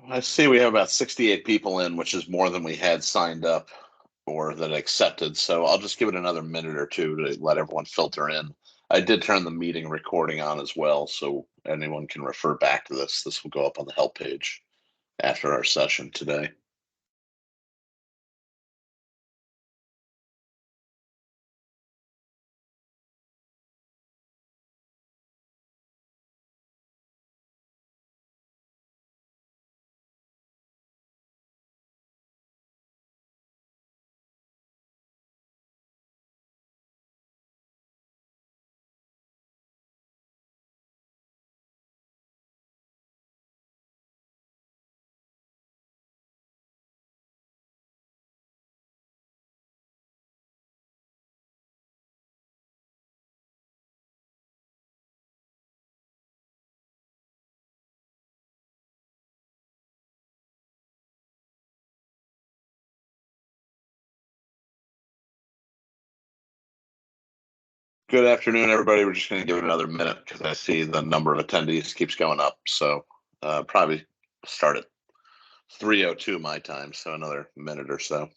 I see we have about 68 people in, which is more than we had signed up or that accepted. So I'll just give it another minute or two to let everyone filter in. I did turn the meeting recording on as well, so anyone can refer back to this. This will go up on the help page after our session today. Good afternoon, everybody. We're just going to give it another minute because I see the number of attendees keeps going up. So probably start at 3:02 my time, so another minute or so.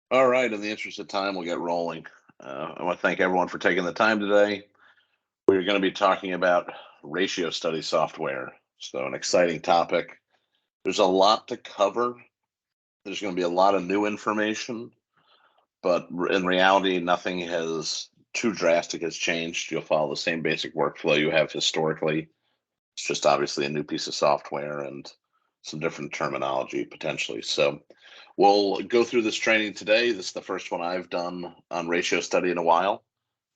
All right, in the interest of time, we'll get rolling. I want to thank everyone for taking the time today. We're going to be talking about ratio study software. So, an exciting topic. There's a lot to cover. There's going to be a lot of new information, but in reality, nothing has too drastic has changed. You'll follow the same basic workflow you have historically. It's just obviously a new piece of software and some different terminology potentially. So, we'll go through this training today. This is the first one I've done on ratio study in a while.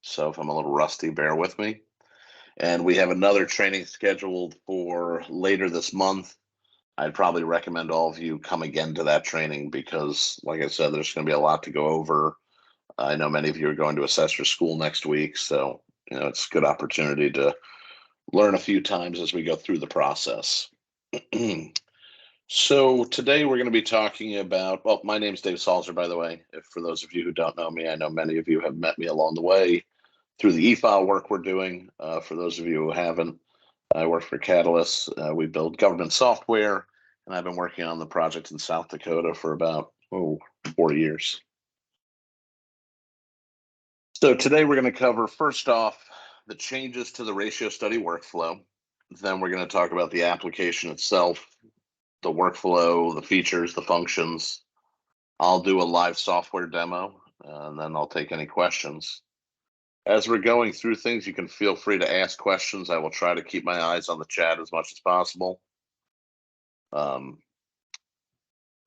So if I'm a little rusty, bear with me. And we have another training scheduled for later this month. I'd probably recommend all of you come again to that training because, like I said, there's going to be a lot to go over. I know many of you are going to assessor school next week, so it's a good opportunity to learn a few times as we go through the process. So today we're going to be talking about, well, my name's Dave Salzer, by the way. If for those of you who don't know me, I know many of you have met me along the way through the e-file work we're doing. For those of you who haven't, I work for Catalyst. We build government software, and I've been working on the project in South Dakota for about 4 years. So today we're going to cover, first off, the changes to the ratio study workflow. Then we're going to talk about the application itself, the workflow, the features, the functions. I'll do a live software demo, and then I'll take any questions. As we're going through things, you can feel free to ask questions. I will try to keep my eyes on the chat as much as possible.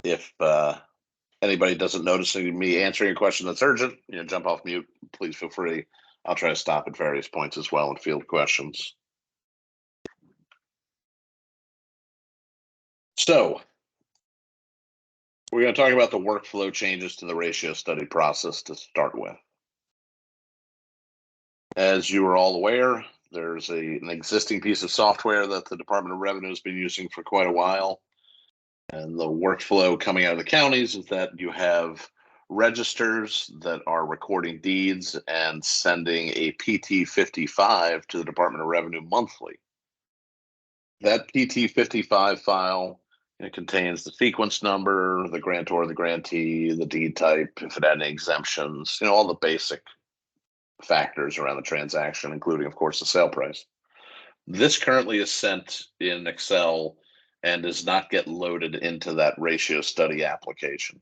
If anybody doesn't notice me answering a question that's urgent, jump off mute. Please feel free. I'll try to stop at various points as well and field questions. So we're going to talk about the workflow changes to the ratio study process to start with. As you are all aware, there's an existing piece of software that the Department of Revenue has been using for quite a while. And the workflow coming out of the counties is that you have registers that are recording deeds and sending a PT 55 to the Department of Revenue monthly. That PT 55 file contains the sequence number, the grantor, the grantee, the deed type, if it had any exemptions, all the basic factors around the transaction, including, of course, the sale price. This currently is sent in Excel and does not get loaded into that ratio study application.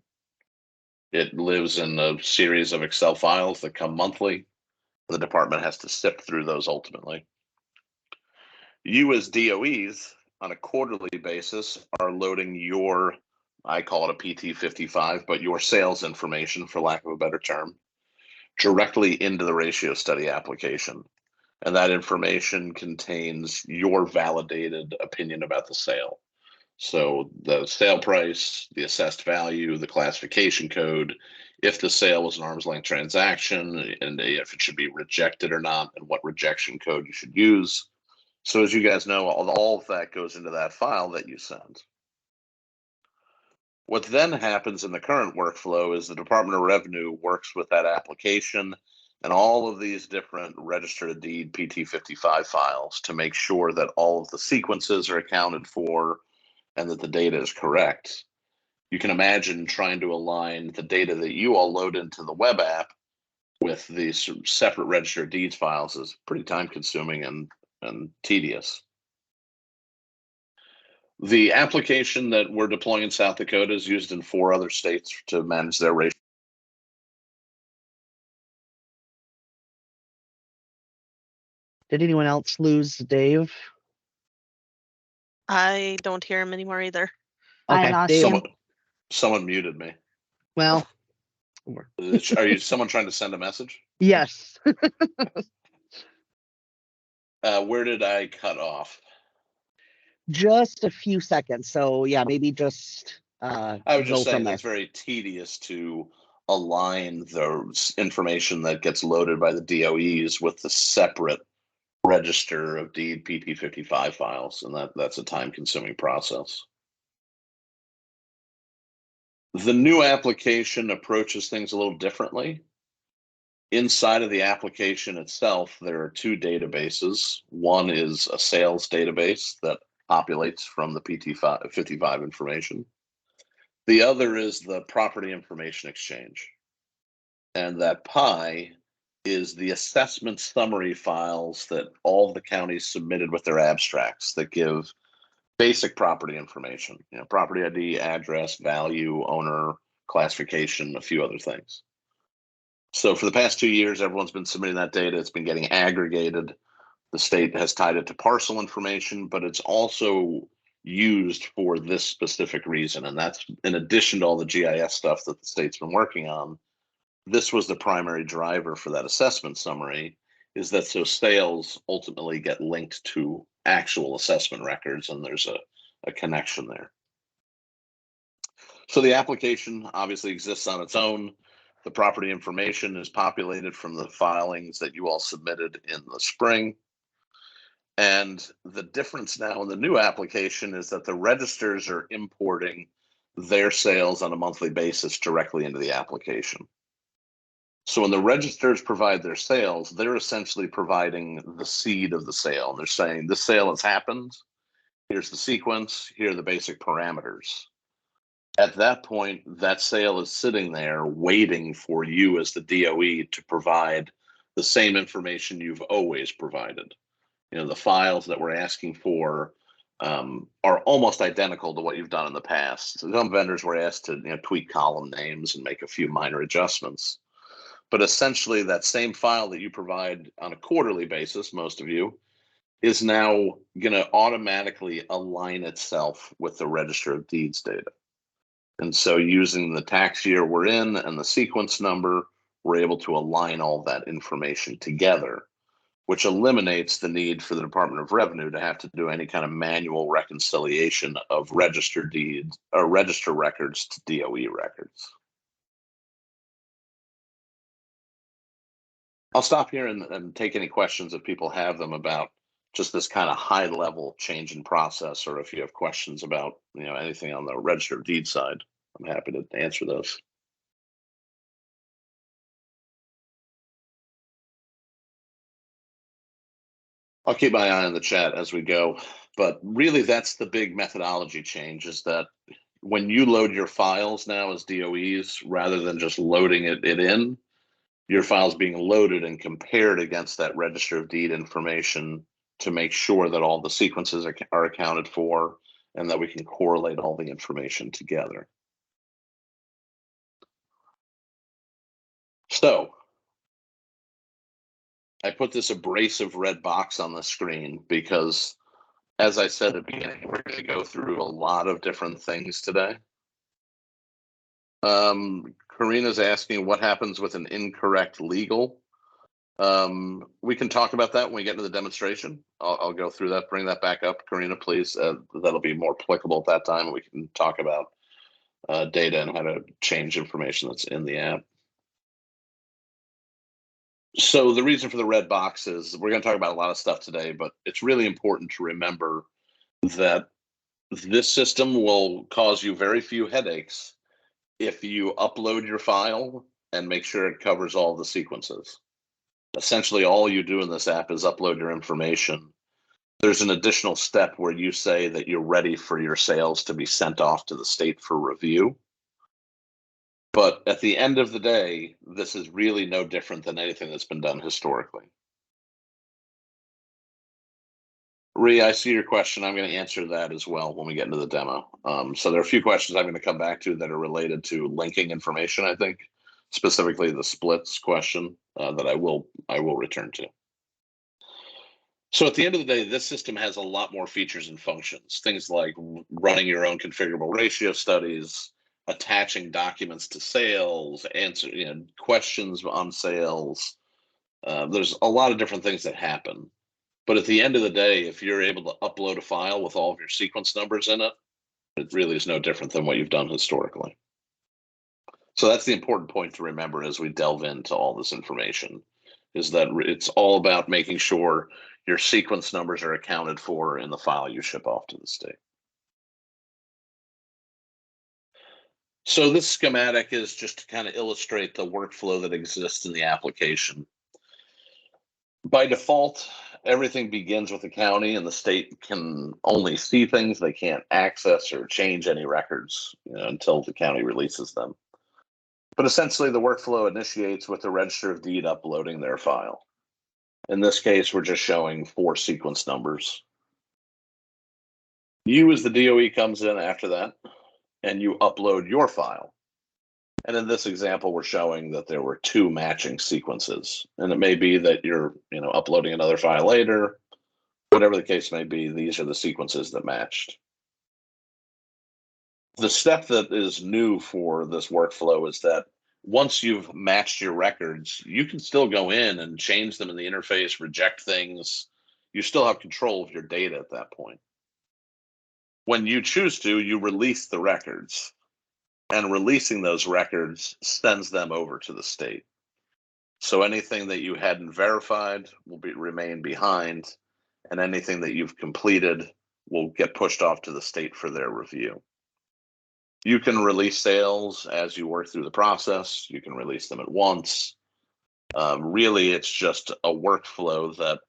It lives in a series of Excel files that come monthly. The department has to sift through those ultimately. You as DOEs on a quarterly basis are loading your, I call it a PT 55, but your sales information, for lack of a better term, directly into the ratio study application. And that information contains your validated opinion about the sale. So the sale price, the assessed value, the classification code, if the sale was an arm's length transaction, and if it should be rejected or not, and what rejection code you should use. So as you guys know, all of that goes into that file that you send. What then happens in the current workflow is the Department of Revenue works with that application and all of these different register of deed PT55 files to make sure that all of the sequences are accounted for and that the data is correct. You can imagine trying to align the data that you all load into the web app with these separate register of deeds files is pretty time consuming and tedious. The application that we're deploying in South Dakota is used in 4 other states to manage their ratio. Did anyone else lose Dave? I don't hear him anymore either. Okay, I lost Dave. him. Someone muted me. Well, Are you someone trying to send a message? yes. Where did I cut off? Just a few seconds. So yeah, maybe just I was just go saying from there. it's very tedious to align the information that gets loaded by the DOEs with the separate register of deed PT55 files, and that's a time-consuming process. The new application approaches things a little differently. Inside of the application itself, there are 2 databases. One is a sales database that populates from the PT55 information. The other is the property information exchange. And that PI is the assessment summary files that all the counties submitted with their abstracts that give basic property information, property ID, address, value, owner, classification, a few other things. So for the past 2 years, everyone's been submitting that data. It's been getting aggregated. The state has tied it to parcel information, but it's also used for this specific reason. And that's in addition to all the GIS stuff that the state's been working on. This was the primary driver for that assessment summary, is that so sales ultimately get linked to actual assessment records, and there's a connection there. So the application obviously exists on its own. The property information is populated from the filings that you all submitted in the spring. And the difference now in the new application is that the registers are importing their sales on a monthly basis directly into the application. So when the registers provide their sales, they're essentially providing the seed of the sale. And they're saying, this sale has happened. Here's the sequence. Here are the basic parameters. At that point, that sale is sitting there waiting for you as the DOE to provide the same information you've always provided. The files that we're asking for are almost identical to what you've done in the past. Some vendors were asked to tweak column names and make a few minor adjustments. But essentially, that same file that you provide on a quarterly basis, most of you, is now going to automatically align itself with the Register of Deeds data. And so using the tax year we're in and the sequence number, we're able to align all that information together, which eliminates the need for the Department of Revenue to have to do any kind of manual reconciliation of register deeds or register records to DOE records. I'll stop here and take any questions if people have them about just this kind of high level change in process, or if you have questions about anything on the Register of Deeds side, I'm happy to answer those. I'll keep my eye on the chat as we go, but really that's the big methodology change, is that when you load your files now as DOEs, rather than just loading it in, your file's being loaded and compared against that Register of Deed information to make sure that all the sequences are accounted for and that we can correlate all the information together. So I put this abrasive red box on the screen because, as I said at the beginning, we're going to go through a lot of different things today. Karina's asking what happens with an incorrect legal. We can talk about that when we get into the demonstration. I'll go through that, bring that back up. Karina, please. That'll be more applicable at that time. We can talk about data and how to change information that's in the app. So the reason for the red box is we're going to talk about a lot of stuff today, but it's really important to remember that this system will cause you very few headaches if you upload your file and make sure it covers all the sequences. Essentially, all you do in this app is upload your information. There's an additional step where you say that you're ready for your sales to be sent off to the state for review. But at the end of the day, this is really no different than anything that's been done historically. Rhea, I see your question. I'm going to answer that as well when we get into the demo. So there are a few questions I'm going to come back to that are related to linking information, I think, specifically the splits question that I will return to. So at the end of the day, this system has a lot more features and functions, things like running your own configurable ratio studies, attaching documents to sales, answer questions on sales. There's a lot of different things that happen. But at the end of the day, if you're able to upload a file with all of your sequence numbers in it, it really is no different than what you've done historically. So that's the important point to remember as we delve into all this information, is that it's all about making sure your sequence numbers are accounted for in the file you ship off to the state. So this schematic is just to kind of illustrate the workflow that exists in the application. By default, everything begins with the county, and the state can only see things. They can't access or change any records until the county releases them. But essentially, the workflow initiates with the Register of Deed uploading their file. In this case, we're just showing 4 sequence numbers. You, as the DOE, comes in after that, and you upload your file. And in this example, we're showing that there were 2 matching sequences. And it may be that you're uploading another file later. Whatever the case may be, these are the sequences that matched. The step that is new for this workflow is that once you've matched your records, you can still go in and change them in the interface, reject things. You still have control of your data at that point. When you choose to, you release the records, and releasing those records sends them over to the state. So anything that you hadn't verified will remain behind, and anything that you've completed will get pushed off to the state for their review. You can release sales as you work through the process. You can release them at once. Really, it's just a workflow that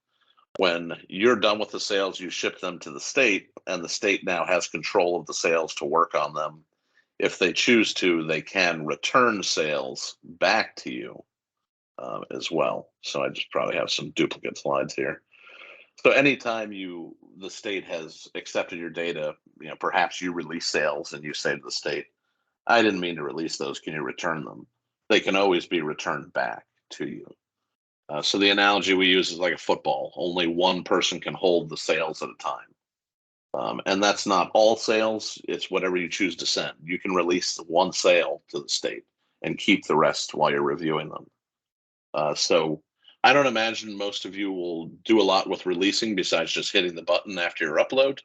when you're done with the sales, you ship them to the state, and the state now has control of the sales to work on them. If they choose to, they can return sales back to you as well. So I just probably have some duplicate slides here. So anytime the state has accepted your data, perhaps you release sales and you say to the state, I didn't mean to release those. Can you return them? They can always be returned back to you. So the analogy we use is like a football. Only one person can hold the sales at a time. And that's not all sales. It's whatever you choose to send. You can release one sale to the state and keep the rest while you're reviewing them. So I don't imagine most of you will do a lot with releasing besides just hitting the button after your upload.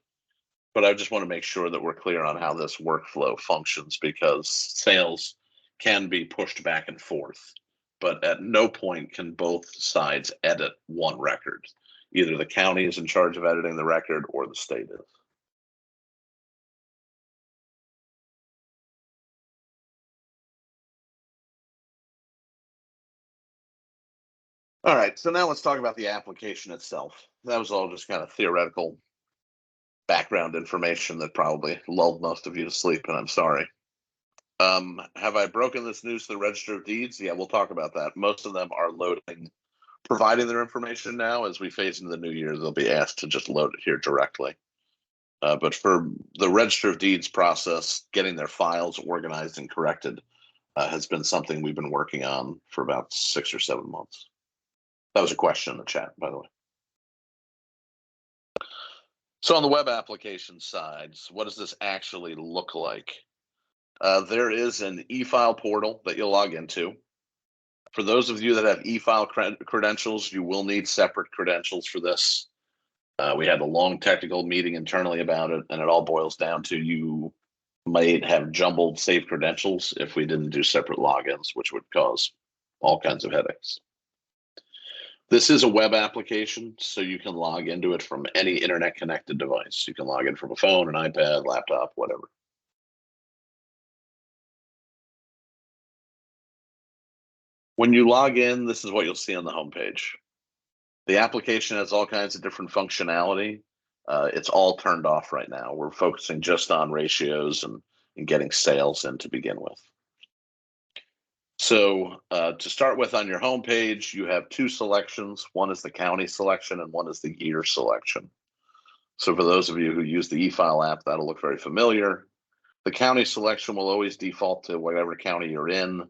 But I just want to make sure that we're clear on how this workflow functions, because sales can be pushed back and forth. But at no point can both sides edit one record. Either the county is in charge of editing the record or the state is. All right, so now let's talk about the application itself. That was all just kind of theoretical background information that probably lulled most of you to sleep, and I'm sorry. Have I broken this news to the Register of Deeds? Yeah, we'll talk about that. Most of them are providing their information now. As we phase into the new year, they'll be asked to just load it here directly. But for the Register of Deeds process, getting their files organized and corrected has been something we've been working on for about 6 or 7 months. That was a question in the chat, by the way. So on the web application side, what does this actually look like? There is an e-file portal that you'll log into. For those of you that have e-file credentials, you will need separate credentials for this. We had a long technical meeting internally about it, and it all boils down to you might have jumbled saved credentials if we didn't do separate logins, which would cause all kinds of headaches. This is a web application, so you can log into it from any internet connected device. You can log in from a phone, an iPad, laptop, whatever. When you log in, this is what you'll see on the homepage. The application has all kinds of different functionality. It's all turned off right now. We're focusing just on ratios and getting sales in to begin with. So to start with, on your homepage, you have two selections. One is the county selection and one is the year selection. So for those of you who use the e-file app, that'll look very familiar. The county selection will always default to whatever county you're in.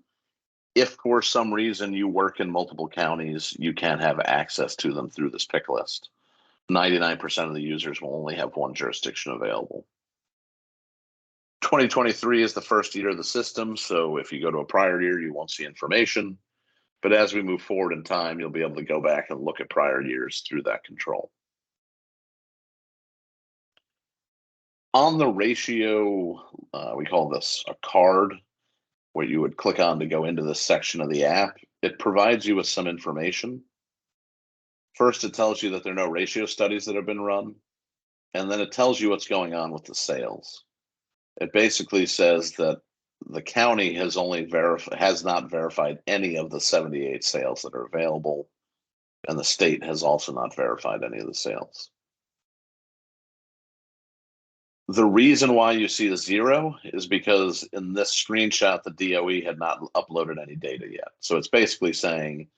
If for some reason you work in multiple counties, you can have access to them through this pick list. 99% of the users will only have one jurisdiction available. 2023 is the first year of the system, so if you go to a prior year, you won't see information. But as we move forward in time, you'll be able to go back and look at prior years through that control. On the ratio, we call this a card, where you would click on to go into this section of the app. It provides you with some information. First, it tells you that there are no ratio studies that have been run, and then it tells you what's going on with the sales. It basically says that the county has not verified any of the 78 sales that are available, and the state has also not verified any of the sales. The reason why you see the 0 is because in this screenshot, the DOE had not uploaded any data yet. So it's basically saying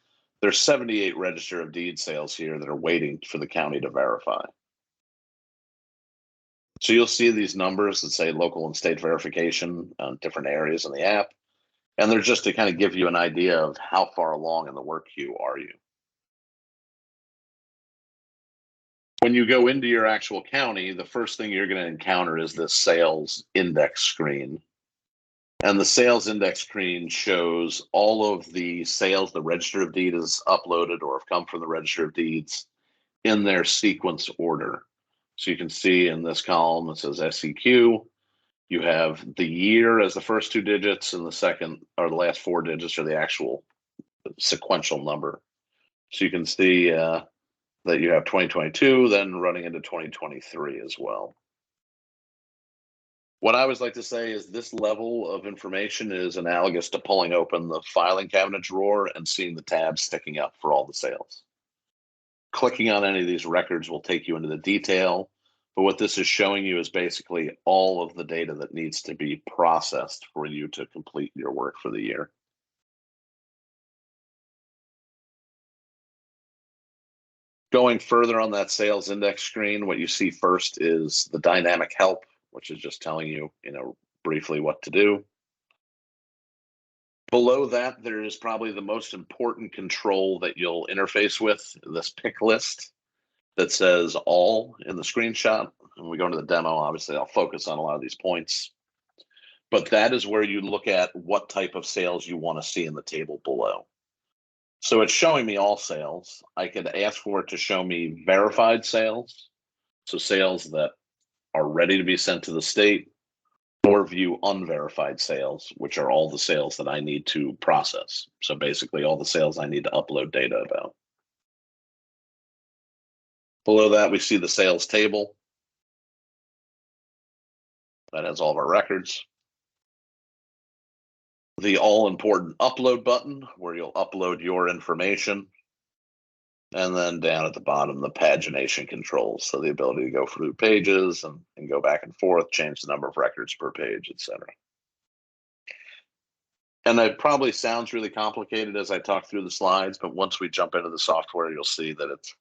there's 78 register of deed sales here that are waiting for the county to verify. So you'll see these numbers that say local and state verification on different areas in the app. And they're just to kind of give you an idea of how far along in the work queue are you. When you go into your actual county, the first thing you're going to encounter is this sales index screen. And the sales index screen shows all of the sales the register of deed is uploaded or have come from the register of deeds in their sequence order. So you can see in this column, it says SEQ. You have the year as the first two digits, and the second or the last four digits are the actual sequential number. So you can see that you have 2022, then running into 2023 as well. What I always like to say is this level of information is analogous to pulling open the filing cabinet drawer and seeing the tabs sticking up for all the sales. Clicking on any of these records will take you into the detail, but what this is showing you is basically all of the data that needs to be processed for you to complete your work for the year. Going further on that sales index screen, what you see first is the dynamic help, which is just telling you, briefly what to do. Below that, there is probably the most important control that you'll interface with, this pick list that says all in the screenshot. When we go into the demo, obviously I'll focus on a lot of these points. But that is where you look at what type of sales you want to see in the table below. So it's showing me all sales. I could ask for it to show me verified sales, so sales that are ready to be sent to the state, or view unverified sales, which are all the sales that I need to process. So basically all the sales I need to upload data about. Below that, we see the sales table. That has all of our records. The all-important upload button, where you'll upload your information. And then down at the bottom, the pagination controls. So the ability to go through pages and go back and forth, change the number of records per page, etc. And it probably sounds really complicated as I talk through the slides, but once we jump into the software, you'll see that it's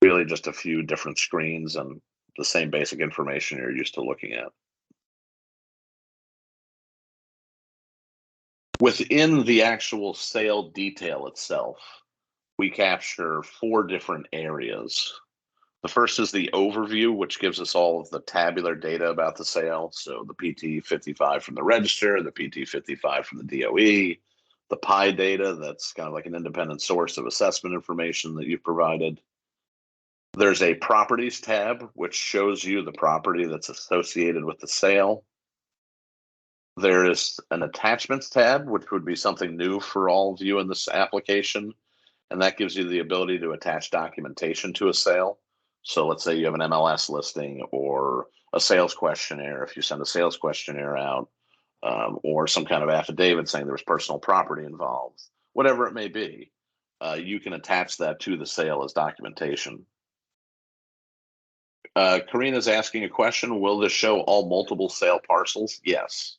really just a few different screens and the same basic information you're used to looking at. Within the actual sale detail itself, we capture 4 different areas. The first is the overview, which gives us all of the tabular data about the sale. So the PT55 from the register, the PT55 from the DOE, the PI data, that's kind of like an independent source of assessment information that you've provided. There's a properties tab, which shows you the property that's associated with the sale. There is an attachments tab, which would be something new for all of you in this application. And that gives you the ability to attach documentation to a sale. So let's say you have an MLS listing or a sales questionnaire, if you send a sales questionnaire out, or some kind of affidavit saying there was personal property involved, whatever it may be, you can attach that to the sale as documentation. Karina's asking a question, will this show all multiple sale parcels? Yes.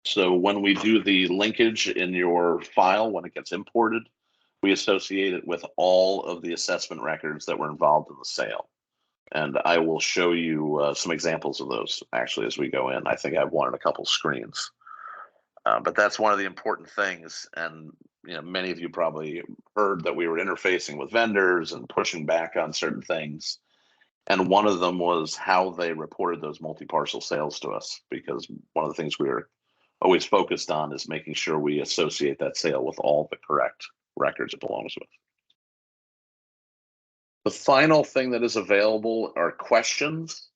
So when we do the linkage in your file, when it gets imported, we associate it with all of the assessment records that were involved in the sale. And I will show you some examples of those actually as we go in. I think I have one on a couple screens. But that's one of the important things. And many of you probably heard that we were interfacing with vendors and pushing back on certain things. And one of them was how they reported those multi-parcel sales to us, because one of the things we were always focused on is making sure we associate that sale with all the correct records it belongs with. The final thing that is available are questions.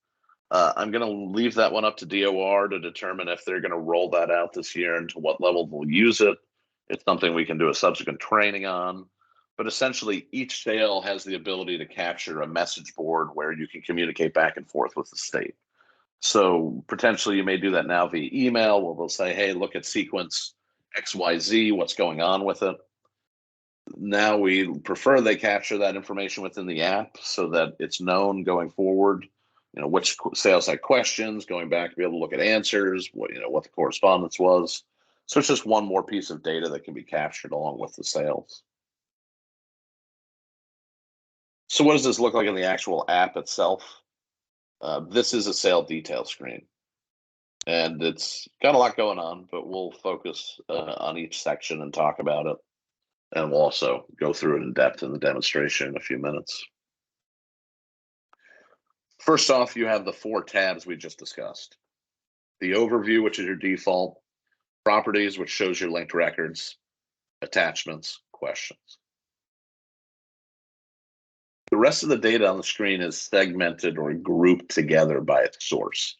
I'm going to leave that one up to DOR to determine if they're going to roll that out this year and to what level they'll use it. It's something we can do a subsequent training on. But essentially, each sale has the ability to capture a message board where you can communicate back and forth with the state. So potentially you may do that now via email, where they'll say, hey, look at sequence XYZ, what's going on with it. Now we prefer they capture that information within the app so that it's known going forward, which sales had questions, going back to be able to look at answers, what the correspondence was. So it's just one more piece of data that can be captured along with the sales. So what does this look like in the actual app itself? This is a sale detail screen. And it's got a lot going on, but we'll focus on each section and talk about it. And we'll also go through it in depth in the demonstration in a few minutes. First off, you have the 4 tabs we just discussed. The overview, which is your default, properties, which shows your linked records, attachments, questions. The rest of the data on the screen is segmented or grouped together by its source.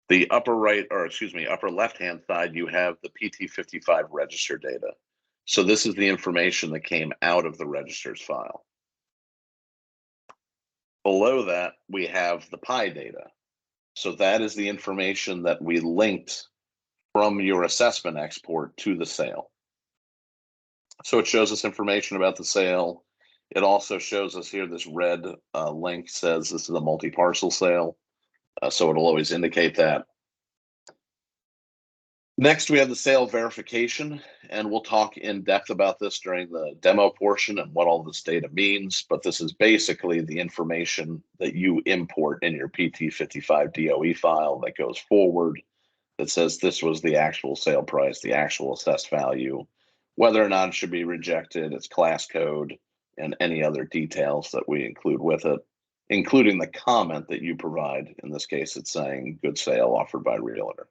The upper left-hand side, you have the PT55 register data. So this is the information that came out of the register's file. Below that, we have the PI data. So that is the information that we linked from your assessment export to the sale. So it shows us information about the sale. It also shows us here, this red link says this is a multi-parcel sale. So it'll always indicate that. Next, we have the sale verification, and we'll talk in depth about this during the demo portion and what all this data means, but this is basically the information that you import in your PT55 DOE file that goes forward that says this was the actual sale price, the actual assessed value, whether or not it should be rejected, its class code, and any other details that we include with it, including the comment that you provide. In this case, it's saying good sale offered by realtor.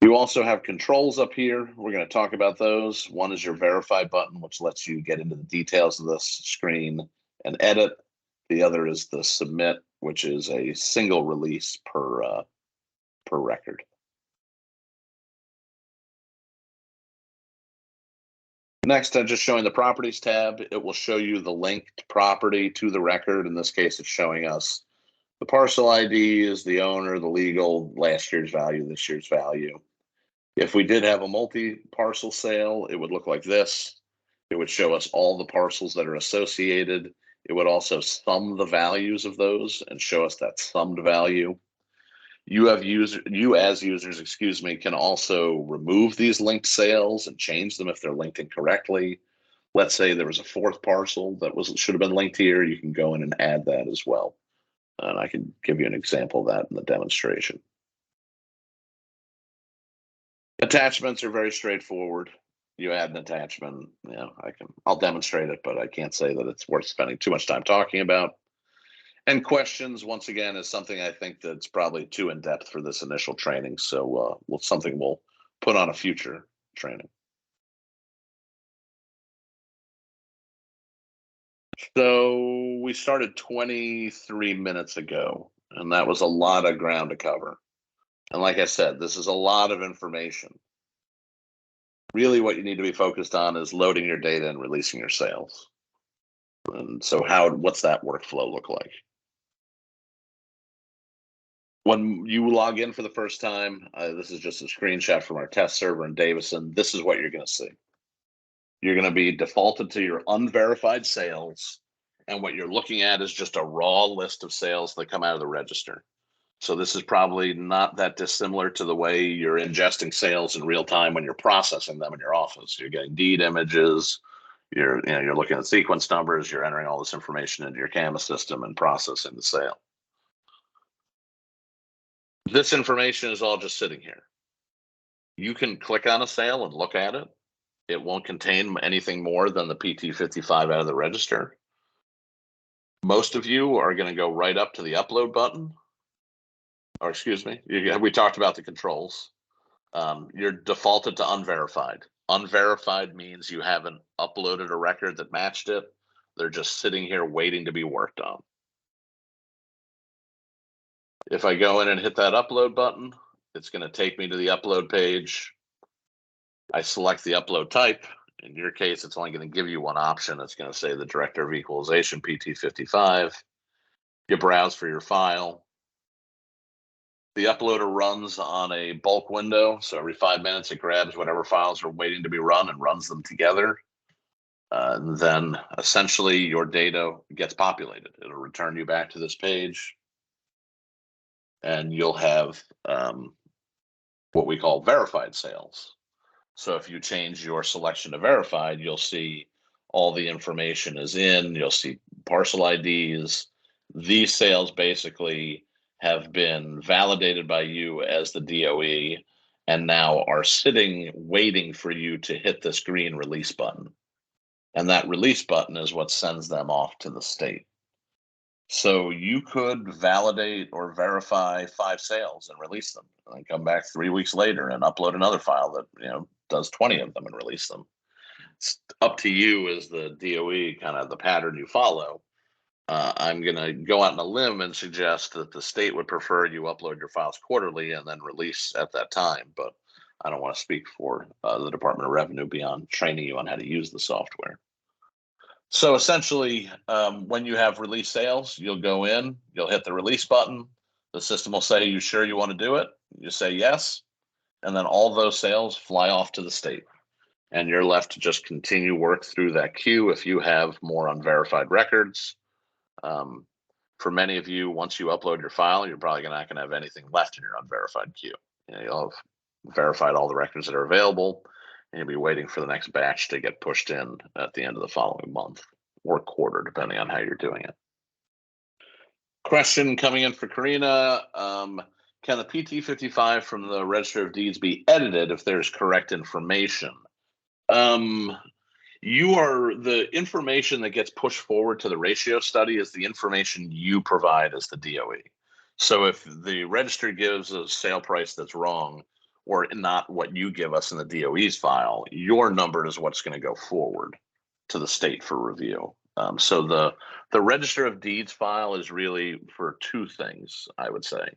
You also have controls up here. We're going to talk about those. One is your verify button, which lets you get into the details of this screen and edit. The other is the submit, which is a single release per record. Next, I'm just showing the properties tab. It will show you the linked property to the record. In this case, it's showing us the parcel ID is the owner, the legal, last year's value, this year's value. If we did have a multi-parcel sale, it would look like this. It would show us all the parcels that are associated. It would also sum the values of those and show us that summed value. You as users, can also remove these linked sales and change them if they're linked incorrectly. Let's say there was a 4th parcel that should have been linked here. You can go in and add that as well. And I can give you an example of that in the demonstration. Attachments are very straightforward. you add an attachment, I'll demonstrate it, but I can't say that it's worth spending too much time talking about. And questions, once again, is something I think that's probably too in depth for this initial training. So something we'll put on a future training. So we started 23 minutes ago, and that was a lot of ground to cover. And like I said, this is a lot of information. Really what you need to be focused on is loading your data and releasing your sales. And so what's that workflow look like? When you log in for the first time, this is just a screenshot from our test server in Davison. This is what you're going to see. You're going to be defaulted to your unverified sales. And what you're looking at is just a raw list of sales that come out of the register. So this is probably not that dissimilar to the way you're ingesting sales in real time when you're processing them in your office. You're getting deed images, you're looking at sequence numbers, you're entering all this information into your Canvas system and processing the sale. This information is all just sitting here. You can click on a sale and look at it. It won't contain anything more than the PT55 out of the register. Most of you are going to go right up to the upload button. Or excuse me, we talked about the controls. You're defaulted to unverified. Unverified means you haven't uploaded a record that matched it. They're just sitting here waiting to be worked on. If I go in and hit that upload button, it's going to take me to the upload page. I select the upload type. In your case, it's only going to give you one option. It's going to say the Director of Equalization PT55. You browse for your file. The uploader runs on a bulk window. So every 5 minutes, it grabs whatever files are waiting to be run and runs them together. Then essentially your data gets populated. It'll return you back to this page. And you'll have what we call verified sales. So if you change your selection to verified, you'll see all the information is in. You'll see parcel IDs. These sales basically have been validated by you as the DOE and now are sitting waiting for you to hit this green release button. And that release button is what sends them off to the state. So you could validate or verify 5 sales and release them, and then come back 3 weeks later and upload another file that does 20 of them and release them. It's up to you as the DOE, kind of the pattern you follow. I'm going to go out on a limb and suggest that the state would prefer you upload your files quarterly and then release at that time. But I don't want to speak for the Department of Revenue beyond training you on how to use the software. So essentially, when you have release sales, you'll go in, you'll hit the release button. The system will say, "You sure you want to do it?" You say yes. And then all those sales fly off to the state. And you're left to just continue work through that queue if you have more unverified records. For many of you, once you upload your file, you're probably not going to have anything left in your unverified queue. You'll have verified all the records that are available, and you'll be waiting for the next batch to get pushed in at the end of the following month or quarter, depending on how you're doing it. Question coming in for Karina. Can the PT55 from the Register of Deeds be edited if there's correct information? The information that gets pushed forward to the ratio study is the information you provide as the DOE. So if the register gives a sale price that's wrong or not what you give us in the DOE's file, your number is what's going to go forward to the state for review. So the Register of Deeds file is really for 2 things, I would say.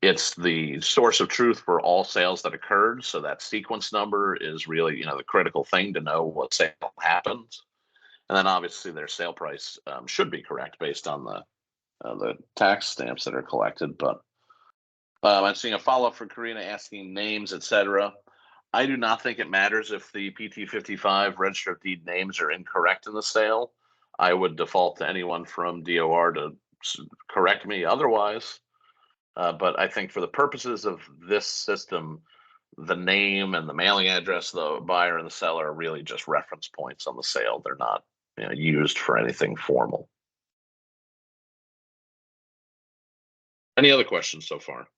It's the source of truth for all sales that occurred. So that sequence number is really, the critical thing to know what sale happened. And then obviously their sale price should be correct based on the tax stamps that are collected. But I'm seeing a follow-up for Karina asking names, etc. I do not think it matters if the PT55 Register of Deed names are incorrect in the sale. I would default to anyone from DOR to correct me otherwise. But I think for the purposes of this system, the name and the mailing address of the buyer and the seller are really just reference points on the sale. They're not used for anything formal. Any other questions so far?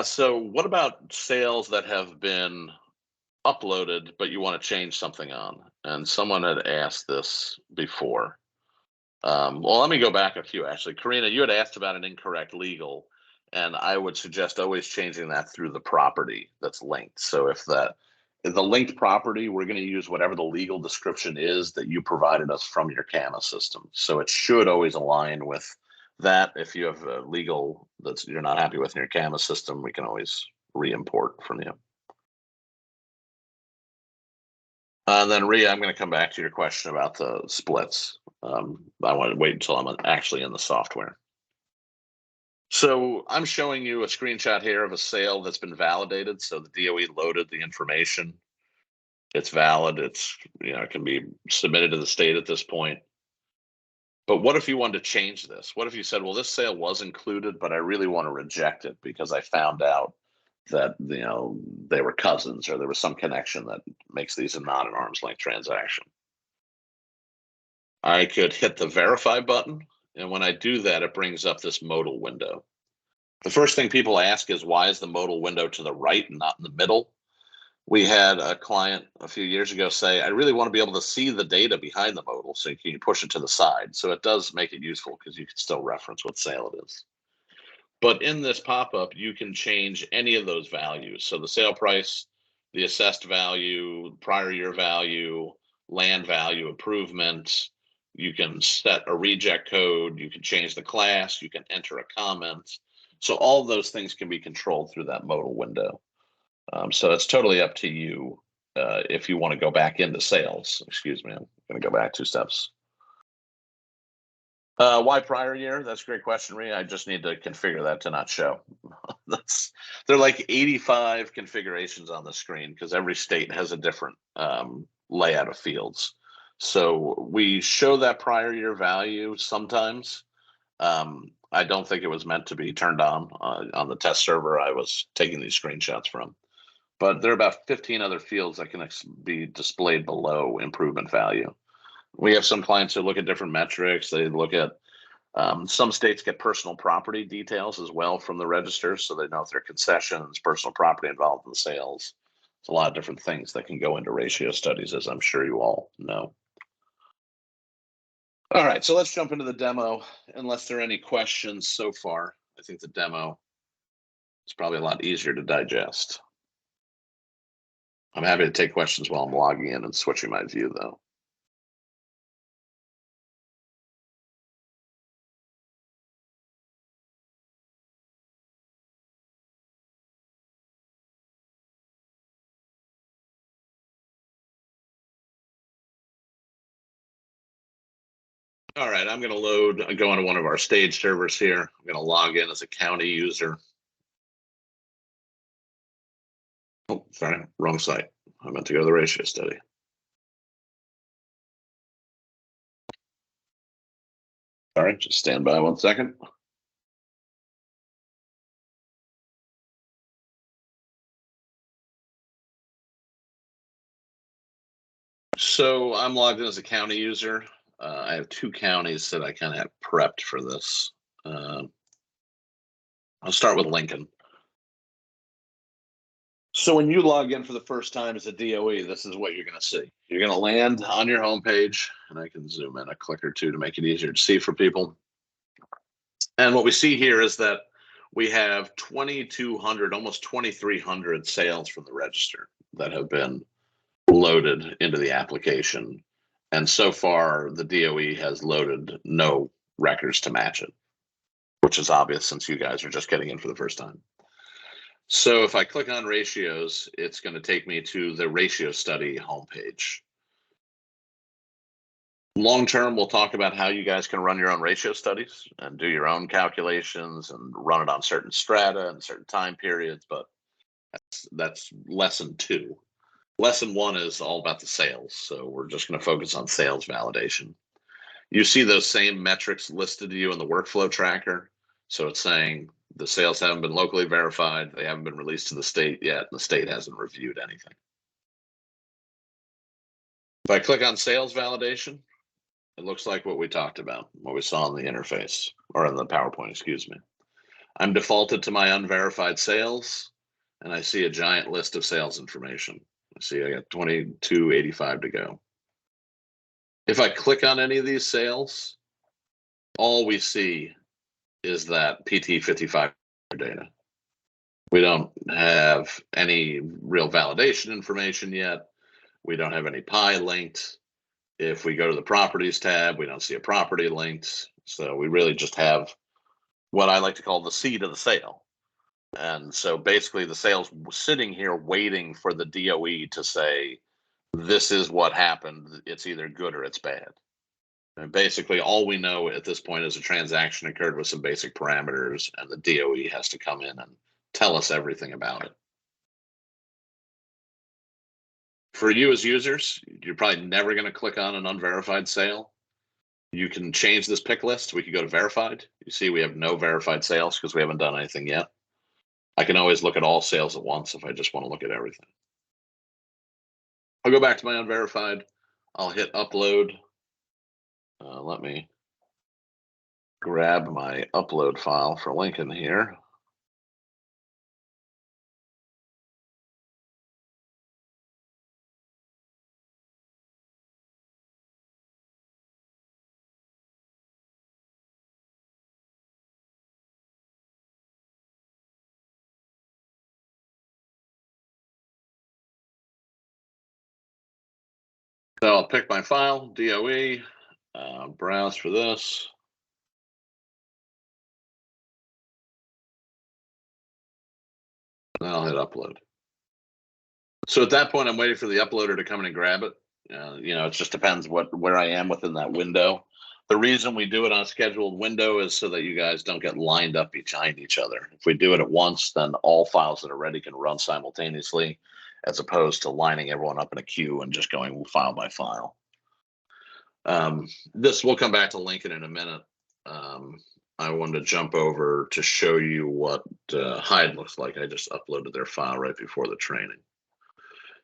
So what about sales that have been uploaded, but you want to change something on? And someone had asked this before. Well, let me go back a few actually. Karina, you had asked about an incorrect legal, and I would suggest always changing that through the property that's linked. So if the linked property, we're going to use whatever the legal description is that you provided us from your CAMA system. So it should always align with that. If you have a legal that you're not happy with in your CAMA system, we can always re-import from you. And then Rhea, I'm going to come back to your question about the splits. I want to wait until I'm actually in the software. So I'm showing you a screenshot here of a sale that's been validated. So the DOE loaded the information. It's valid. It's, it can be submitted to the state at this point. But what if you wanted to change this? What if you said, well, this sale was included, but I really want to reject it because I found out that, they were cousins or there was some connection that makes these not an arm's length transaction. I could hit the verify button. And when I do that, it brings up this modal window. The first thing people ask is, why is the modal window to the right and not in the middle? We had a client a few years ago say, I really want to be able to see the data behind the modal, so you can push it to the side. So it does make it useful because you can still reference what sale it is. But in this pop-up, you can change any of those values. So the sale price, the assessed value, prior year value, land value improvement. You can set a reject code. You can change the class. You can enter a comment. So all of those things can be controlled through that modal window. So it's totally up to you if you want to go back into sales. Excuse me, I'm going to go back 2 steps. Why prior year? That's a great question, Rhea. I just need to configure that to not show. There are like 85 configurations on the screen because every state has a different layout of fields. So we show that prior year value sometimes. I don't think it was meant to be turned on the test server I was taking these screenshots from. But there are about 15 other fields that can be displayed below improvement value. We have some clients who look at different metrics. They look at some states get personal property details as well from the register, so they know if there are concessions, personal property involved in the sales. It's a lot of different things that can go into ratio studies, as I'm sure you all know. All right, so let's jump into the demo. Unless there are any questions so far, I think the demo is probably a lot easier to digest. I'm happy to take questions while I'm logging in and switching my view, though. All right, I'm going to go into one of our stage servers here. I'm going to log in as a county user. Oh, sorry, wrong site. I meant to go to the ratio study. Sorry, just stand by 1 second. So I'm logged in as a county user. I have 2 counties that I kind of have prepped for this. I'll start with Lincoln. So when you log in for the first time as a DOE, this is what you're going to see. You're going to land on your homepage, and I can zoom in a click or two to make it easier to see for people. And what we see here is that we have 2,200, almost 2,300 sales from the register that have been loaded into the application. And so far, the DOE has loaded no records to match it, which is obvious since you guys are just getting in for the first time. So if I click on ratios, it's going to take me to the ratio study homepage. Long term, we'll talk about how you guys can run your own ratio studies and do your own calculations and run it on certain strata and certain time periods, but that's lesson 2. Lesson 1 is all about the sales, so we're just going to focus on sales validation. You see those same metrics listed to you in the workflow tracker. So it's saying the sales haven't been locally verified, they haven't been released to the state yet, and the state hasn't reviewed anything. If I click on sales validation, it looks like what we talked about, what we saw in the interface, or in the PowerPoint, excuse me. I'm defaulted to my unverified sales, and I see a giant list of sales information. I see I got 2285 to go. If I click on any of these sales, all we see is that PT55 data. We don't have any real validation information yet. We don't have any PI linked. If we go to the properties tab, we don't see a property linked. So we really just have what I like to call the seed of the sale. And so basically the sale's sitting here waiting for the DOE to say, this is what happened. It's either good or it's bad. And basically all we know at this point is a transaction occurred with some basic parameters, and the DOE has to come in and tell us everything about it. For you as users, you're probably never going to click on an unverified sale. You can change this pick list. We could go to verified. You see we have no verified sales because we haven't done anything yet. I can always look at all sales at once if I just want to look at everything. I'll go back to my unverified. I'll hit upload. Let me grab my upload file for Lincoln here. So I'll pick my file, DOE, browse for this. And I'll hit upload. So at that point, I'm waiting for the uploader to come in and grab it. It just depends where I am within that window. The reason we do it on a scheduled window is so that you guys don't get lined up behind each other. If we do it at once, then all files that are ready can run simultaneously, as opposed to lining everyone up in a queue and just going file by file. This will come back to Lincoln in a minute. I wanted to jump over to show you what Hyde looks like. I just uploaded their file right before the training.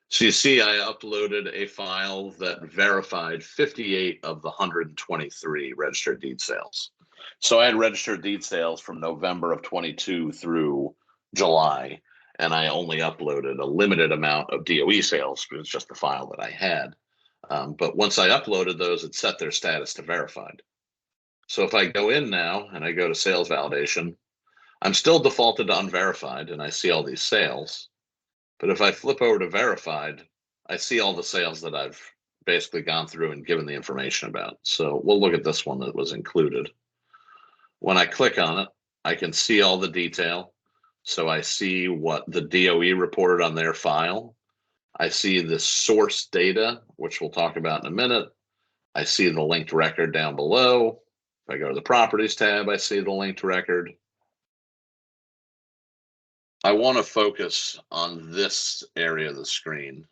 So you see I uploaded a file that verified 58 of the 123 registered deed sales. So I had registered deed sales from November of 22 through July, and I only uploaded a limited amount of DOE sales because it's just the file that I had. But once I uploaded those, it set their status to verified. So if I go in now and I go to sales validation, I'm still defaulted to unverified and I see all these sales. But if I flip over to verified, I see all the sales that I've basically gone through and given the information about. So we'll look at this one that was included. When I click on it, I can see all the detail. So I see what the DOE reported on their file. I see the source data, which we'll talk about in a minute. I see the linked record down below. If I go to the properties tab, I see the linked record. I want to focus on this area of the screen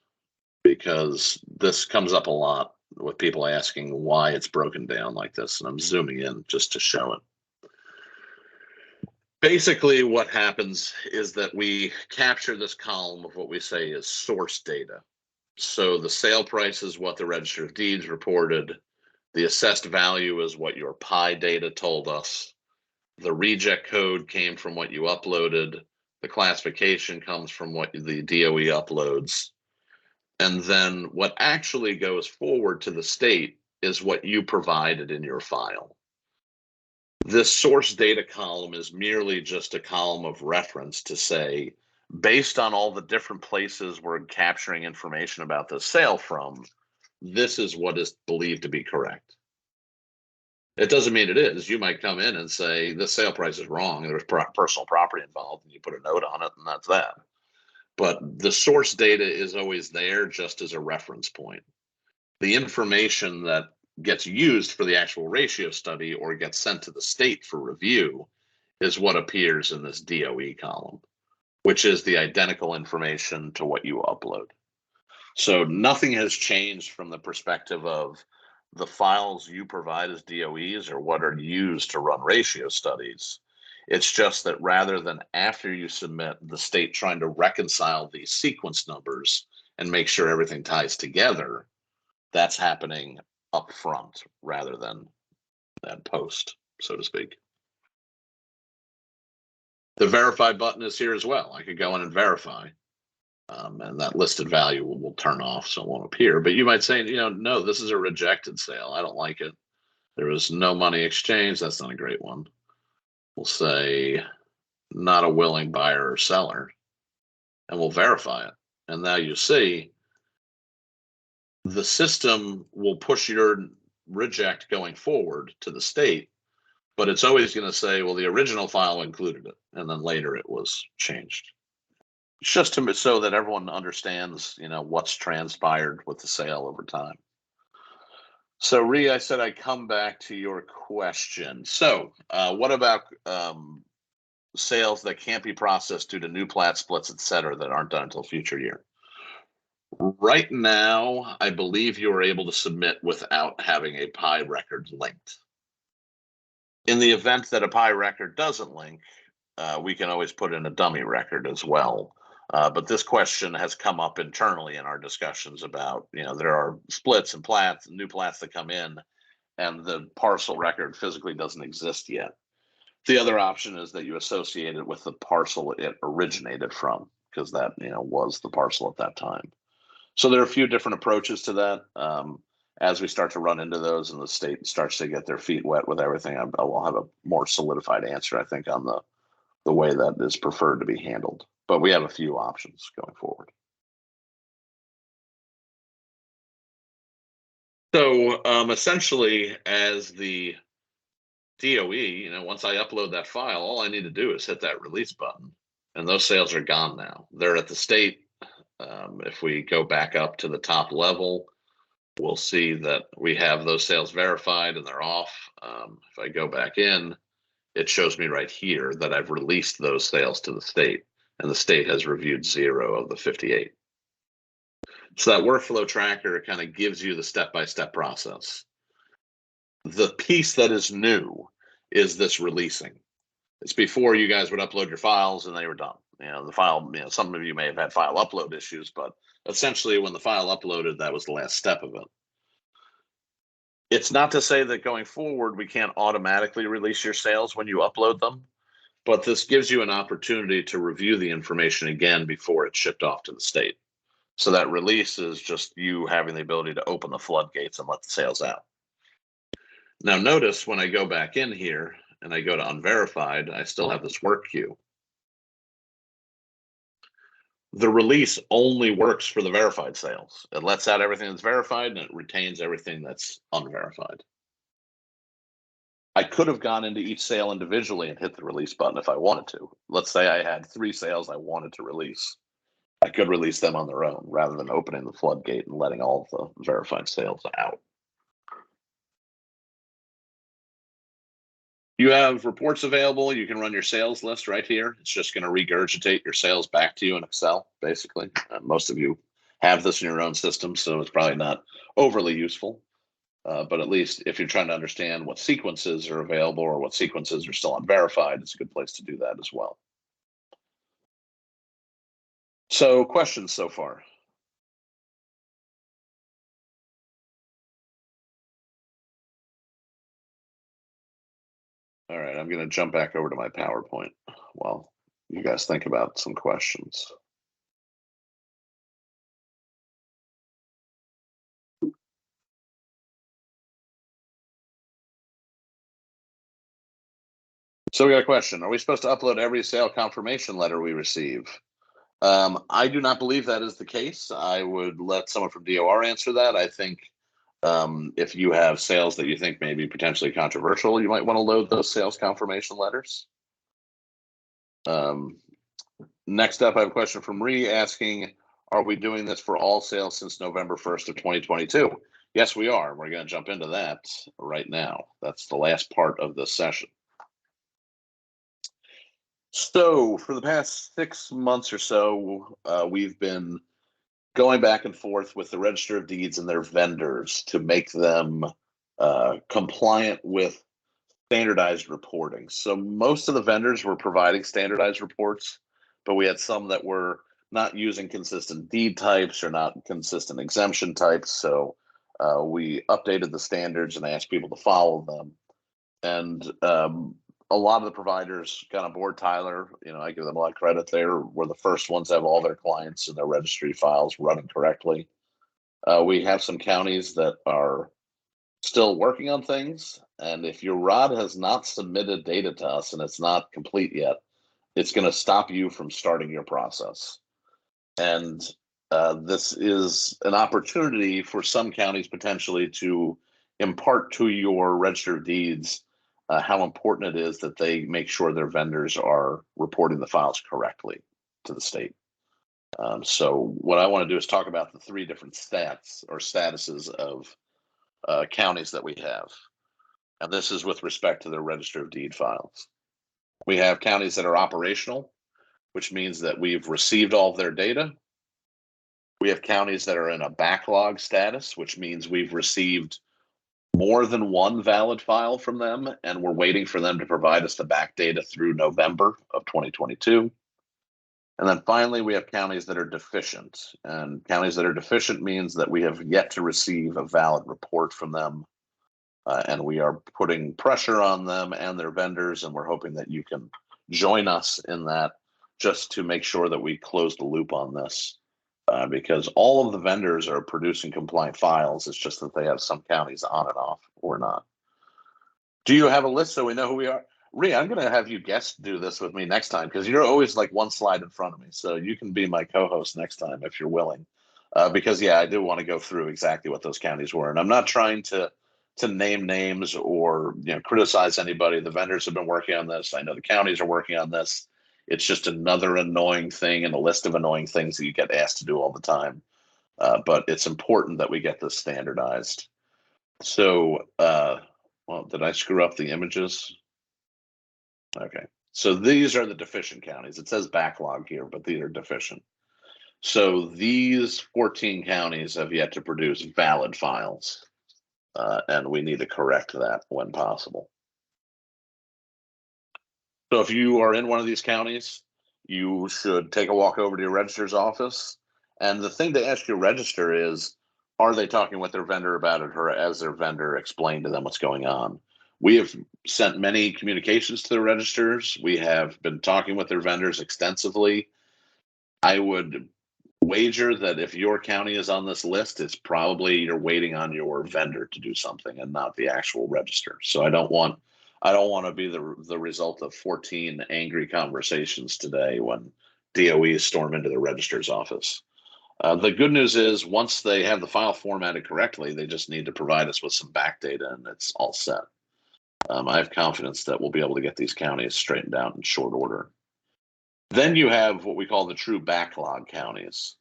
because this comes up a lot with people asking why it's broken down like this. And I'm zooming in just to show it. Basically, what happens is that we capture this column of what we say is source data. So the sale price is what the Register of Deeds reported. The assessed value is what your PI data told us. The reject code came from what you uploaded. The classification comes from what the DOE uploads. And then what actually goes forward to the state is what you provided in your file. This source data column is merely just a column of reference to say, based on all the different places we're capturing information about the sale from, this is what is believed to be correct. It doesn't mean it is. You might come in and say, the sale price is wrong. There's personal property involved, and you put a note on it, and that's that. But the source data is always there just as a reference point. The information that gets used for the actual ratio study or gets sent to the state for review is what appears in this DOE column, which is the identical information to what you upload. So nothing has changed from the perspective of the files you provide as DOEs or what are used to run ratio studies. It's just that rather than after you submit, the state trying to reconcile these sequence numbers and make sure everything ties together, that's happening up front rather than post, so to speak. The verify button is here as well. I could go in and verify. And that listed value will turn off, so it won't appear. But you might say, no, this is a rejected sale. I don't like it. There was no money exchange. That's not a great one. We'll say not a willing buyer or seller, and we'll verify it. And now you see the system will push your reject going forward to the state, but it's always going to say, well, the original file included it, and then later it was changed. It's just so that everyone understands, what's transpired with the sale over time. So, Rhea, I said I'd come back to your question. So, what about sales that can't be processed due to new plat splits, et cetera, that aren't done until future year? Right now, I believe you are able to submit without having a PI record linked. In the event that a PI record doesn't link, we can always put in a dummy record as well. But this question has come up internally in our discussions about, there are splits and plats, new plats that come in, and the parcel record physically doesn't exist yet. The other option is that you associate it with the parcel it originated from, because that, was the parcel at that time. So there are a few different approaches to that. As we start to run into those and the state starts to get their feet wet with everything, I will have a more solidified answer, I think, on the way that is preferred to be handled. But we have a few options going forward. So essentially, as the DOE, once I upload that file, all I need to do is hit that release button, and those sales are gone now. They're at the state. If we go back up to the top level, we'll see that we have those sales verified and they're off. If I go back in, it shows me right here that I've released those sales to the state, and the state has reviewed 0 of the 58. So that workflow tracker kind of gives you the step-by-step process. The piece that is new is this releasing. It's before you guys would upload your files and they were done. The file, some of you may have had file upload issues, but essentially when the file uploaded, that was the last step of it. It's not to say that going forward, we can't automatically release your sales when you upload them, but this gives you an opportunity to review the information again before it's shipped off to the state. So that release is just you having the ability to open the floodgates and let the sales out. Now notice when I go back in here and I go to unverified, I still have this work queue. The release only works for the verified sales. It lets out everything that's verified and it retains everything that's unverified. I could have gone into each sale individually and hit the release button if I wanted to. Let's say I had 3 sales I wanted to release. I could release them on their own rather than opening the floodgate and letting all of the verified sales out. You have reports available. You can run your sales list right here. It's just going to regurgitate your sales back to you in Excel, basically. Most of you have this in your own system, so it's probably not overly useful. But at least if you're trying to understand what sequences are available or what sequences are still unverified, it's a good place to do that as well. So, questions so far? All right, I'm going to jump back over to my PowerPoint while you guys think about some questions. So we got a question. Are we supposed to upload every sale confirmation letter we receive? I do not believe that is the case. I would let someone from DOR answer that. I think if you have sales that you think may be potentially controversial, you might want to load those sales confirmation letters. Next up, I have a question from Ree asking, are we doing this for all sales since November 1st of 2022? Yes, we are. We're going to jump into that right now. That's the last part of this session. So for the past 6 months or so, we've been going back and forth with the Register of Deeds and their vendors to make them compliant with standardized reporting. So most of the vendors were providing standardized reports, but we had some that were not using consistent deed types or not consistent exemption types. So we updated the standards and asked people to follow them. And a lot of the providers got on board, Tyler. I give them a lot of credit there. We're the first ones to have all their clients and their registry files running correctly. We have some counties that are still working on things, and if your ROD has not submitted data to us and it's not complete yet, it's going to stop you from starting your process. And this is an opportunity for some counties potentially to impart to your register of deeds how important it is that they make sure their vendors are reporting the files correctly to the state. So what I want to do is talk about the three different stats or statuses of counties that we have. And this is with respect to their register of deed files. We have counties that are operational, which means that we've received all of their data. We have counties that are in a backlog status, which means we've received more than one valid file from them, and we're waiting for them to provide us the back data through November of 2022. And then finally, we have counties that are deficient. And counties that are deficient means that we have yet to receive a valid report from them. And we are putting pressure on them and their vendors, and we're hoping that you can join us in that just to make sure that we close the loop on this. Because all of the vendors are producing compliant files. It's just that they have some counties on and off or not. Do you have a list so we know who we are? Rhea, I'm going to have you guest do this with me next time because you're always like one slide in front of me. So you can be my co-host next time if you're willing. Because, yeah, I do want to go through exactly what those counties were. And I'm not trying to name names or criticize anybody. The vendors have been working on this. I know the counties are working on this. It's just another annoying thing in a list of annoying things that you get asked to do all the time. But it's important that we get this standardized. So, well, did I screw up the images? Okay. So these are the deficient counties. It says backlog here, but these are deficient. So these 14 counties have yet to produce valid files. And we need to correct that when possible. So if you are in one of these counties, you should take a walk over to your registrar's office. And the thing to ask your register is, are they talking with their vendor about it, or has their vendor explained to them what's going on? We have sent many communications to the registers. We have been talking with their vendors extensively. I would wager that if your county is on this list, it's probably you're waiting on your vendor to do something and not the actual register. So I don't want to be the result of 14 angry conversations today when DOEs storm into the register's office. The good news is once they have the file formatted correctly, they just need to provide us with some back data and it's all set. I have confidence that we'll be able to get these counties straightened out in short order. Then you have what we call the true backlog counties.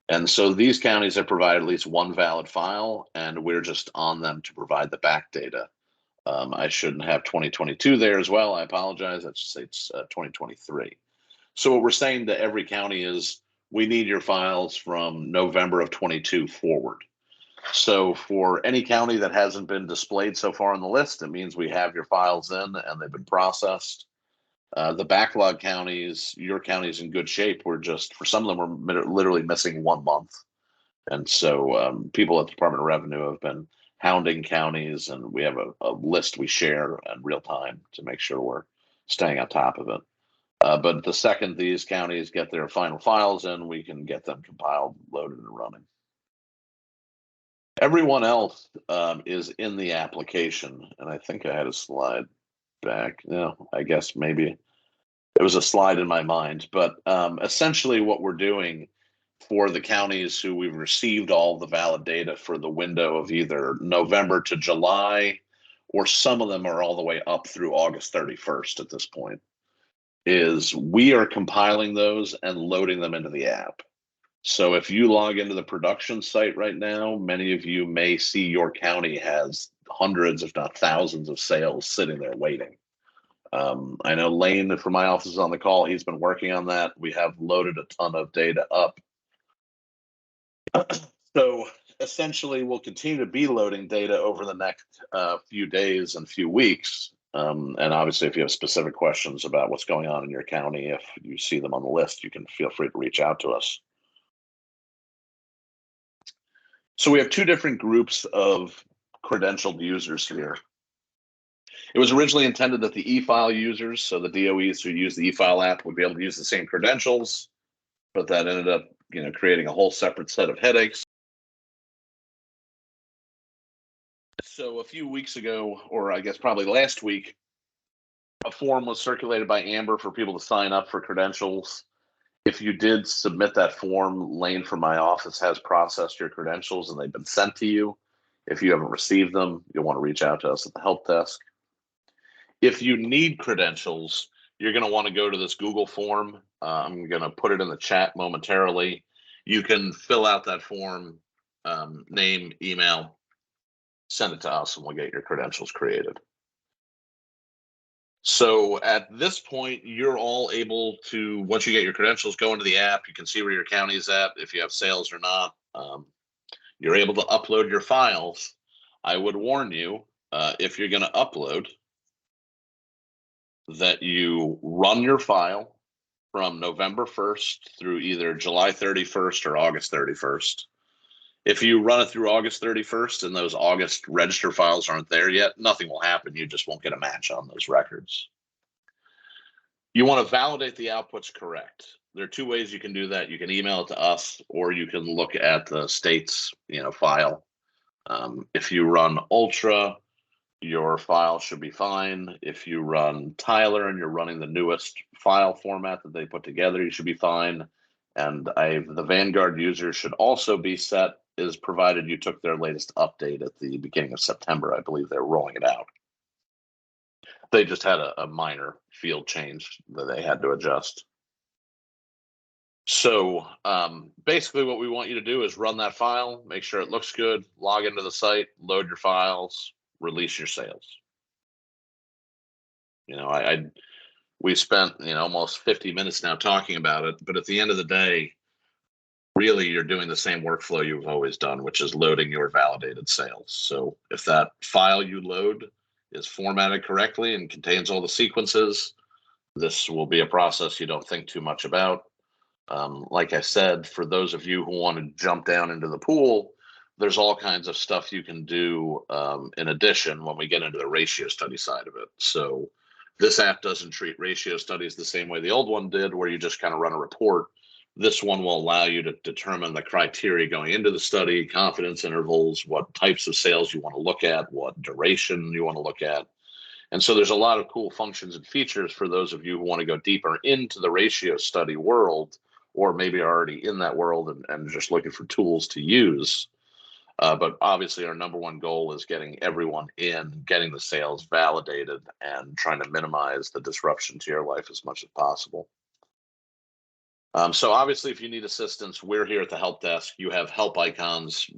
And so these counties have provided at least one valid file, and we're just on them to provide the back data. I shouldn't have 2022 there as well. I apologize. I should say it's 2023. So what we're saying to every county is we need your files from November of 22 forward. So for any county that hasn't been displayed so far on the list, it means we have your files in and they've been processed. The backlog counties, your county's in good shape. We're just, for some of them, we're literally missing 1 month. And so people at the Department of Revenue have been hounding counties, and we have a list we share in real time to make sure we're staying on top of it. But the second these counties get their final files in, we can get them compiled, loaded, and running. Everyone else is in the application, and I think I had a slide back. No, I guess maybe it was a slide in my mind, but essentially what we're doing for the counties who we've received all the valid data for the window of either November to July, or some of them are all the way up through August 31st at this point, is we are compiling those and loading them into the app. So if you log into the production site right now, many of you may see your county has hundreds, if not thousands, of sales sitting there waiting. I know Lane from my office is on the call. He's been working on that. We have loaded a ton of data up. So essentially, we'll continue to be loading data over the next few days and few weeks. And obviously, if you have specific questions about what's going on in your county, if you see them on the list, you can feel free to reach out to us. So we have two different groups of credentialed users here. It was originally intended that the e-file users, so the DOEs who use the e-file app, would be able to use the same credentials, but that ended up, creating a whole separate set of headaches. So a few weeks ago, or I guess probably last week, a form was circulated by Amber for people to sign up for credentials. If you did submit that form, Lane from my office has processed your credentials and they've been sent to you. If you haven't received them, you'll want to reach out to us at the help desk. If you need credentials, you're going to want to go to this Google form. I'm going to put it in the chat momentarily. You can fill out that form, name, email, send it to us, and we'll get your credentials created. So at this point, you're all able to, once you get your credentials, go into the app. You can see where your county is at, if you have sales or not. You're able to upload your files. I would warn you, if you're going to upload, that you run your file from November 1st through either July 31st or August 31st. If you run it through August 31st and those August register files aren't there yet, nothing will happen. You just won't get a match on those records. You want to validate the output's correct. There are two ways you can do that. You can email it to us, or you can look at the state's file. If you run Ultra, your file should be fine. If you run Tyler and you're running the newest file format that they put together, you should be fine. And the Vanguard user should also be set, is provided you took their latest update at the beginning of September. I believe they're rolling it out. They just had a minor field change that they had to adjust. So basically what we want you to do is run that file, make sure it looks good, log into the site, load your files, release your sales. We spent almost 50 minutes now talking about it, but at the end of the day, really you're doing the same workflow you've always done, which is loading your validated sales. So if that file you load is formatted correctly and contains all the sequences, this will be a process you don't think too much about. Like I said, for those of you who want to jump down into the pool, there's all kinds of stuff you can do in addition when we get into the ratio study side of it. So this app doesn't treat ratio studies the same way the old one did, where you just kind of run a report. This one will allow you to determine the criteria going into the study, confidence intervals, what types of sales you want to look at, what duration you want to look at. And so there's a lot of cool functions and features for those of you who want to go deeper into the ratio study world, or maybe are already in that world and just looking for tools to use. But obviously our number one goal is getting everyone in, getting the sales validated, and trying to minimize the disruption to your life as much as possible. So obviously, if you need assistance, we're here at the help desk. You have help icons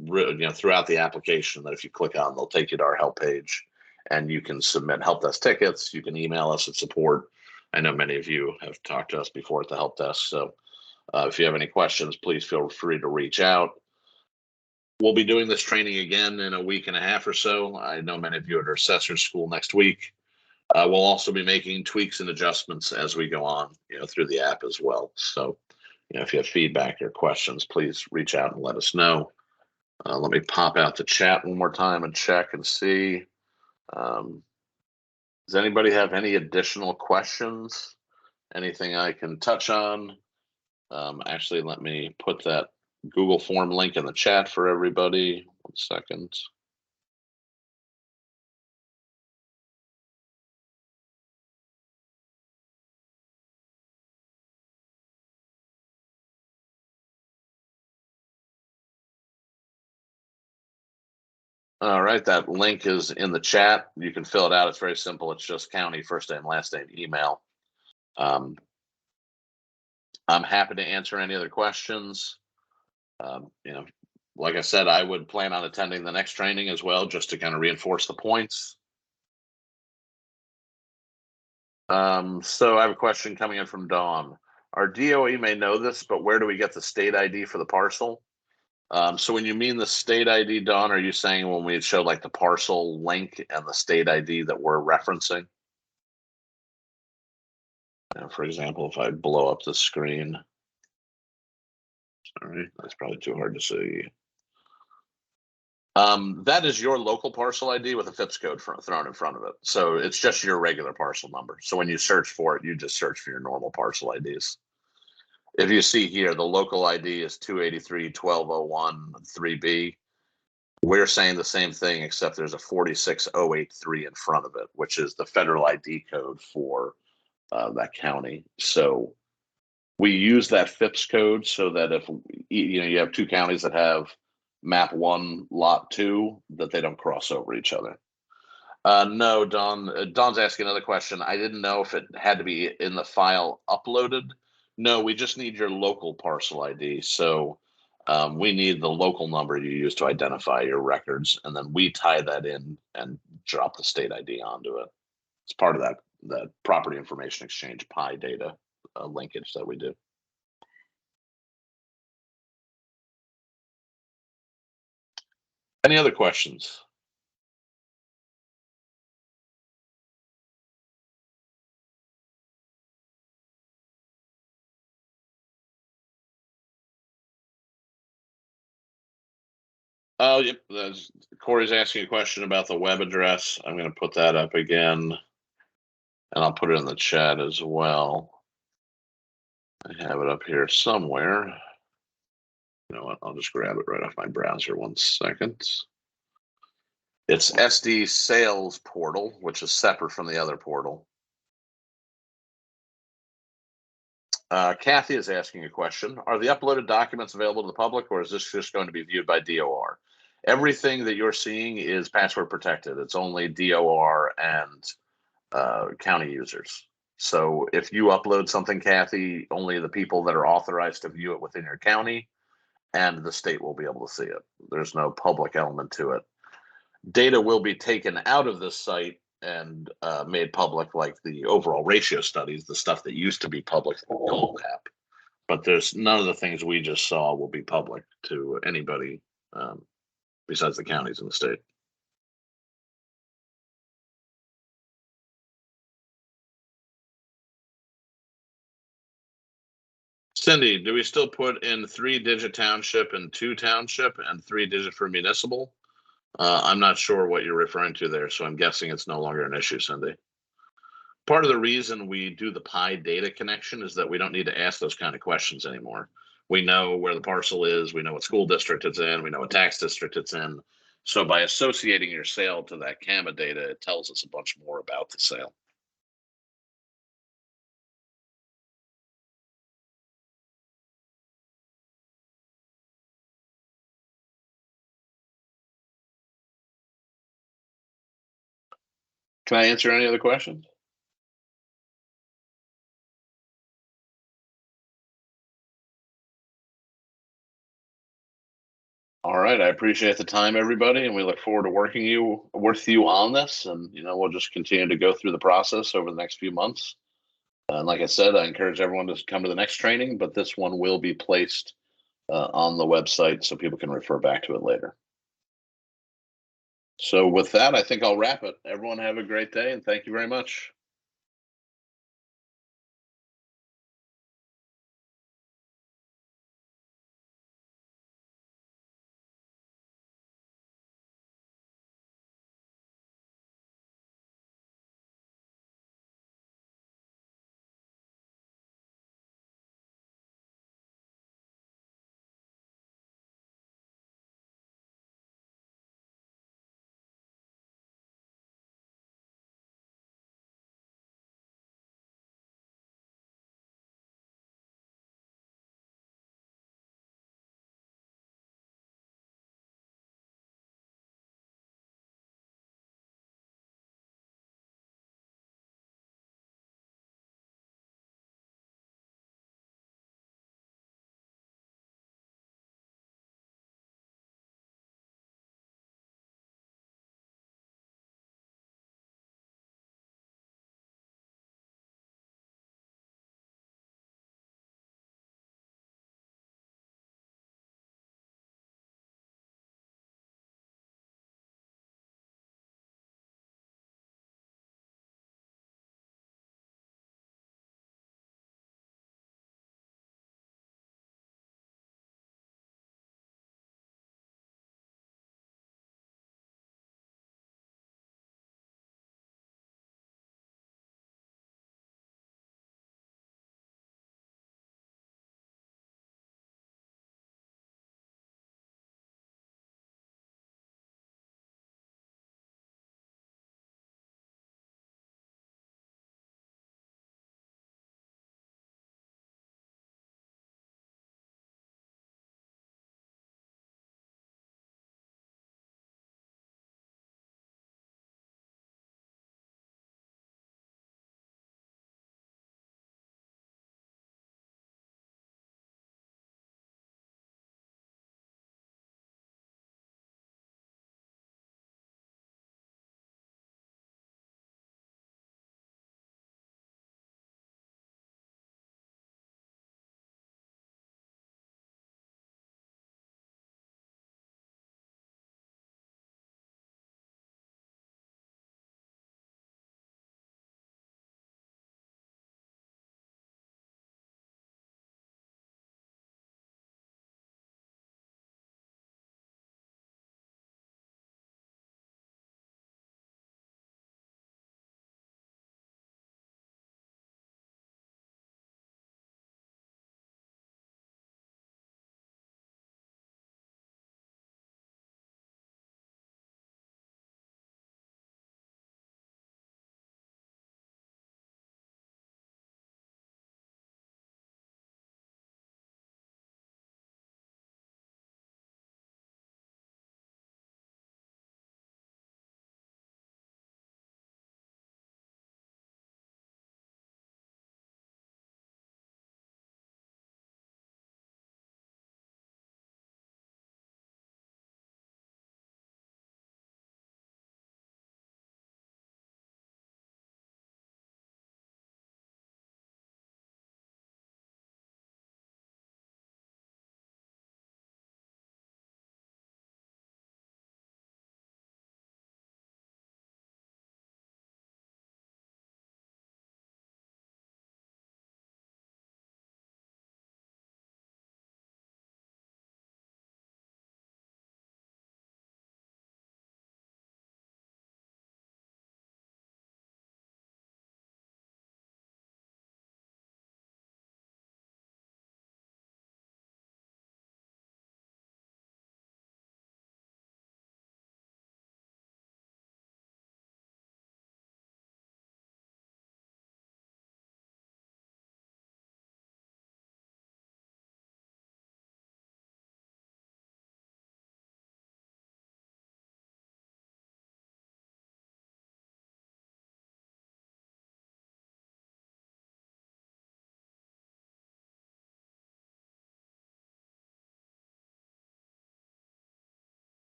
throughout the application that if you click on, they'll take you to our help page, and you can submit help desk tickets. You can email us at support. I know many of you have talked to us before at the help desk. So if you have any questions, please feel free to reach out. We'll be doing this training again in a week and a half or so. I know many of you are at our assessor's school next week. We'll also be making tweaks and adjustments as we go on, through the app as well. So, if you have feedback or questions, please reach out and let us know. Let me pop out the chat one more time and check and see. Does anybody have any additional questions? Anything I can touch on? Actually, let me put that Google form link in the chat for everybody. 1 second. All right, that link is in the chat. You can fill it out. It's very simple. It's just county, first name, last name, email. I'm happy to answer any other questions. Like I said, I would plan on attending the next training as well, just to kind of reinforce the points. So I have a question coming in from Dawn. Our DOE may know this, but where do we get the state ID for the parcel? So when you mean the state ID, Dawn, are you saying when we show like the parcel link and the state ID that we're referencing? For example, if I blow up the screen. Sorry, that's probably too hard to see. That is your local parcel ID with a FIPS code thrown in front of it. So it's just your regular parcel number. So when you search for it, you just search for your normal parcel IDs. If you see here, the local ID is 283.1201.3B. We're saying the same thing, except there's a 46083 in front of it, which is the federal ID code for that county. So we use that FIPS code so that if you have two counties that have map 1 lot 2, that they don't cross over each other. No, Don. Don's asking another question. I didn't know if it had to be in the file uploaded. No, we just need your local parcel ID. So we need the local number you use to identify your records, and then we tie that in and drop the state ID onto it. It's part of that property information exchange PI data linkage that we do. Any other questions? Oh, yep. Corey's asking a question about the web address. I'm going to put that up again, and I'll put it in the chat as well. I have it up here somewhere. You know what? I'll just grab it right off my browser. 1 second. It's SD Sales Portal, which is separate from the other portal. Kathy is asking a question. Are the uploaded documents available to the public, or is this just going to be viewed by DOR? Everything that you're seeing is password protected. It's only DOR and county users. So if you upload something, Kathy, only the people that are authorized to view it within your county and the state will be able to see it. There's no public element to it. Data will be taken out of this site and made public, like the overall ratio studies, the stuff that used to be public through Gold app. But there's none of the things we just saw will be public to anybody besides the counties in the state. Cindy, do we still put in 3-digit township and 2 township and 3-digit for municipal? I'm not sure what you're referring to there, so I'm guessing it's no longer an issue, Cindy. Part of the reason we do the PI data connection is that we don't need to ask those kind of questions anymore. We know where the parcel is, we know what school district it's in, we know what tax district it's in. So by associating your sale to that CAMA data, it tells us a bunch more about the sale. Can I answer any other questions? All right, I appreciate the time, everybody, and we look forward to working with you on this. And we'll just continue to go through the process over the next few months. And like I said, I encourage everyone to come to the next training, but this one will be placed on the website so people can refer back to it later. So with that, I think I'll wrap it. Everyone have a great day, and thank you very much.